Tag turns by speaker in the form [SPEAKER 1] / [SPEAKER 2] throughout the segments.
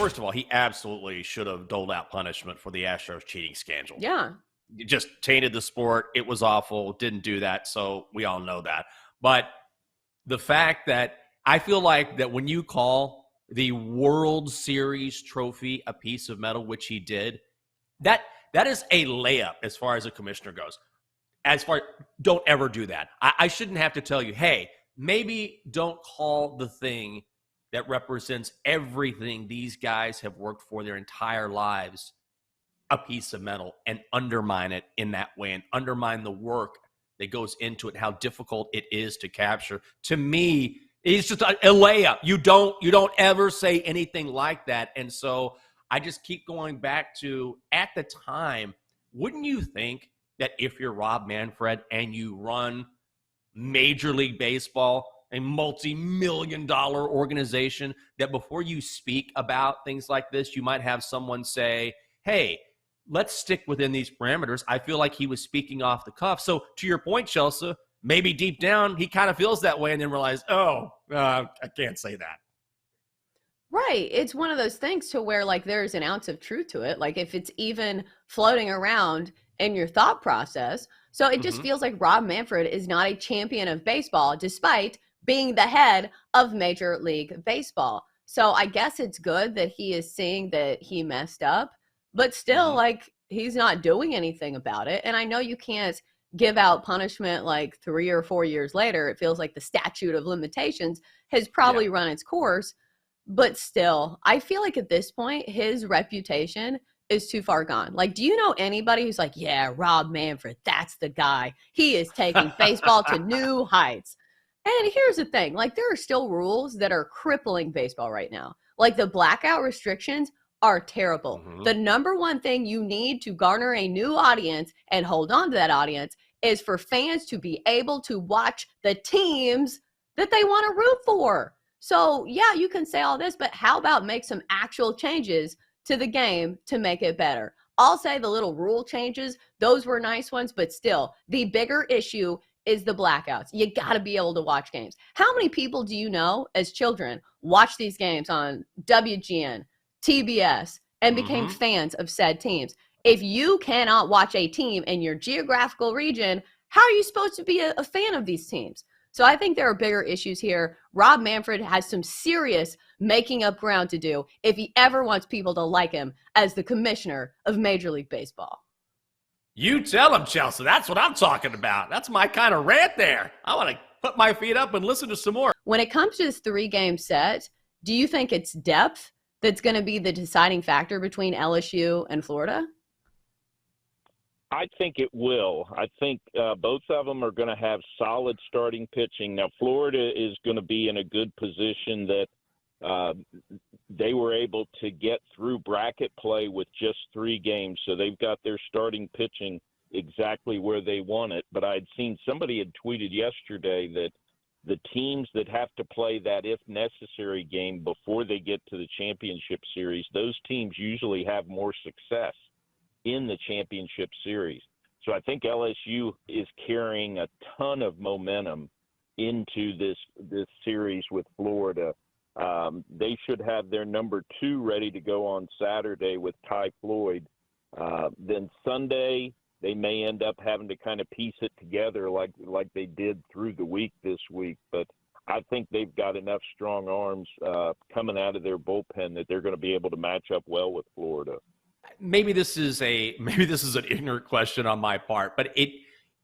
[SPEAKER 1] first of all, he absolutely should have doled out punishment for the Astros cheating scandal.
[SPEAKER 2] Yeah.
[SPEAKER 1] It just tainted the sport. It was awful. Didn't do that. So we all know that. But the fact that I feel like that when you call the World Series trophy a piece of metal, which he did, that is a layup as far as a commissioner goes. Don't ever do that. I shouldn't have to tell you, hey, maybe don't call the thing that represents everything these guys have worked for their entire lives a piece of metal and undermine it in that way and undermine the work that goes into it, how difficult it is to capture. To me, it's just a layup. You don't ever say anything like that. And so I just keep going back to, at the time, wouldn't you think that if you're Rob Manfred and you run Major League Baseball, a multi-million-dollar organization, that before you speak about things like this, you might have someone say, hey, let's stick within these parameters. I feel like he was speaking off the cuff. So to your point, Chelsa, maybe deep down he kind of feels that way and then realized, I can't say that.
[SPEAKER 2] Right. It's one of those things to where like there's an ounce of truth to it. Like if it's even floating around in your thought process. So it just feels like Rob Manfred is not a champion of baseball, despite being the head of Major League Baseball. So I guess it's good that he is seeing that he messed up, but still like he's not doing anything about it. And I know you can't give out punishment like 3 or 4 years later. It feels like the statute of limitations has probably run its course. But still, I feel like at this point, his reputation is too far gone. Like, do you know anybody who's like, yeah, Rob Manfred, that's the guy. He is taking baseball to new heights. And here's the thing. Like, there are still rules that are crippling baseball right now. Like, the blackout restrictions are terrible. The number one thing you need to garner a new audience and hold on to that audience is for fans to be able to watch the teams that they want to root for. So, yeah, you can say all this, but how about make some actual changes to the game to make it better? I'll say the little rule changes, those were nice ones, but still, the bigger issue is the blackouts. You got to be able to watch games. How many people do you know as children watch these games on WGN, TBS, and became fans of said teams? If you cannot watch a team in your geographical region, how are you supposed to be a fan of these teams? So I think there are bigger issues here. Rob Manfred has some serious making up ground to do if he ever wants people to like him as the commissioner of Major League Baseball.
[SPEAKER 1] You tell him, Chelsa. That's what I'm talking about. That's my kind of rant there. I want to put my feet up and listen to some more.
[SPEAKER 2] When it comes to this 3-game set, do you think it's depth that's going to be the deciding factor between LSU and Florida?
[SPEAKER 3] I think it will. I think both of them are going to have solid starting pitching. Now, Florida is going to be in a good position that they were able to get through bracket play with just 3 games. So they've got their starting pitching exactly where they want it. But I'd seen somebody had tweeted yesterday that the teams that have to play that if necessary game before they get to the championship series, those teams usually have more success in the championship series. So I think LSU is carrying a ton of momentum into this series with Florida. They should have their number 2 ready to go on Saturday with Ty Floyd. Then Sunday, they may end up having to kind of piece it together like they did through the week this week. But I think they've got enough strong arms coming out of their bullpen that they're going to be able to match up well with Florida.
[SPEAKER 1] Maybe this is an ignorant question on my part, but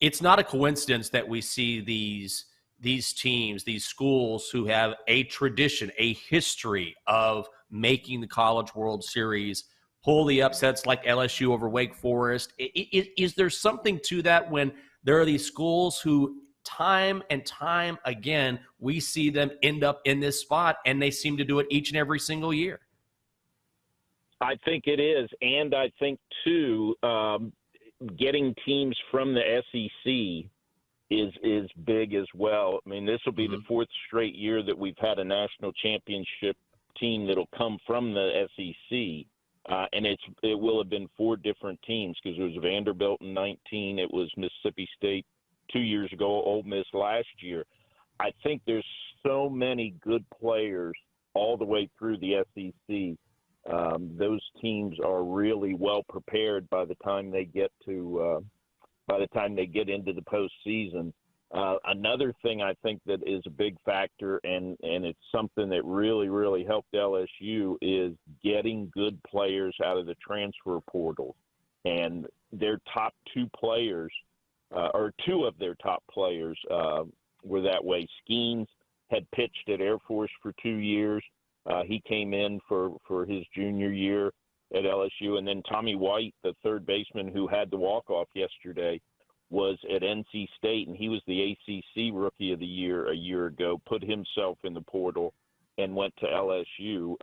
[SPEAKER 1] it's not a coincidence that we see these teams, these schools who have a tradition, a history of making the College World Series, pull the upsets like LSU over Wake Forest. Is there something to that when there are these schools who time and time again we see them end up in this spot, and they seem to do it each and every single year?
[SPEAKER 3] I think it is, and I think, too, getting teams from the SEC is big as well. I mean, this will be the 4th straight year that we've had a national championship team that'll come from the SEC, and it will have been 4 different teams because it was Vanderbilt in 19, it was Mississippi State 2 years ago, Ole Miss last year. I think there's so many good players all the way through the SEC those teams are really well prepared by the time they get into the postseason. Another thing I think that is a big factor, and it's something that really, really helped LSU, is getting good players out of the transfer portal. And their top two players, or two of their top players, were that way. Skeens had pitched at Air Force for 2 years. He came in for his junior year at LSU. And then Tommy White, the third baseman who had the walk-off yesterday, was at NC State, and he was the ACC Rookie of the Year a year ago, put himself in the portal and went to LSU,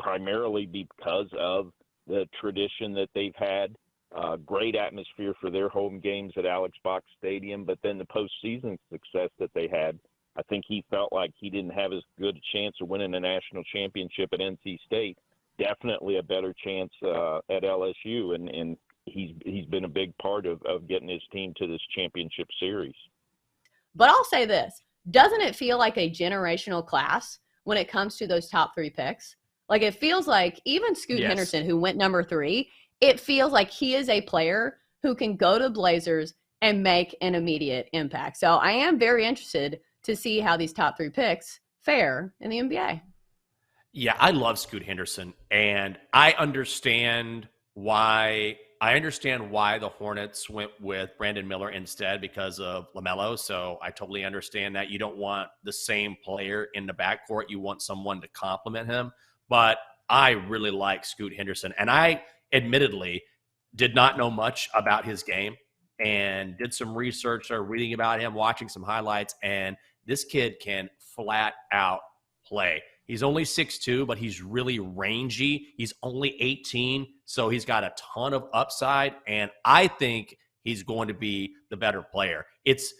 [SPEAKER 3] primarily because of the tradition that they've had. Great atmosphere for their home games at Alex Box Stadium, but then the postseason success that they had, I think he felt like he didn't have as good a chance of winning a national championship at NC State. Definitely a better chance at LSU, and he's been a big part of getting his team to this championship series.
[SPEAKER 2] But I'll say this, doesn't it feel like a generational class when it comes to those top three picks? Like, it feels like even Scoot Henderson, who went number 3, it feels like he is a player who can go to Blazers and make an immediate impact. So I am very interested to see how these top 3 picks fare in the NBA.
[SPEAKER 1] Yeah, I love Scoot Henderson, and I understand why the Hornets went with Brandon Miller instead because of LaMelo. So I totally understand that. You don't want the same player in the backcourt. You want someone to complement him. But I really like Scoot Henderson. And I admittedly did not know much about his game and did some research or reading about him, watching some highlights. And this kid can flat out play. He's only 6'2", but he's really rangy. He's only 18, so he's got a ton of upside, and I think he's going to be the better player. It's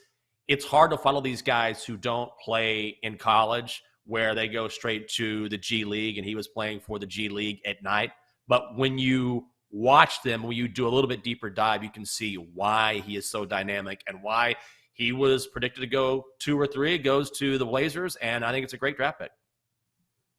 [SPEAKER 1] hard to follow these guys who don't play in college, where they go straight to the G League, and he was playing for the G League at night. But when you watch them, when you do a little bit deeper dive, you can see why he is so dynamic and why he was predicted to go 2 or 3. It goes to the Blazers, and I think it's a great draft pick.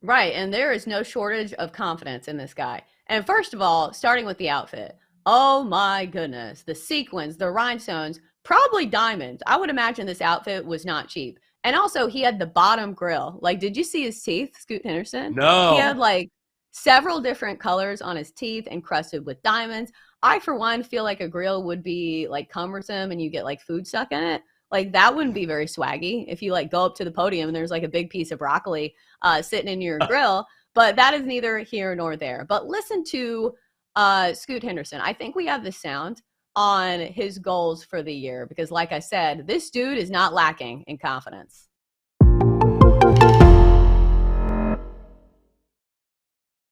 [SPEAKER 2] Right, and there is no shortage of confidence in this guy. And first of all, starting with the outfit. Oh my goodness, the sequins, the rhinestones, probably diamonds. I would imagine this outfit was not cheap. And also, he had the bottom grill. Like, did you see his teeth, Scoot Henderson?
[SPEAKER 1] No.
[SPEAKER 2] He had like several different colors on his teeth encrusted with diamonds. I, for one, feel like a grill would be like cumbersome and you get like food stuck in it. Like, that wouldn't be very swaggy if you like go up to the podium and there's like a big piece of broccoli sitting in your grill. But that is neither here nor there. But listen to Scoot Henderson. I think we have the sound on his goals for the year because, like I said, this dude is not lacking in confidence.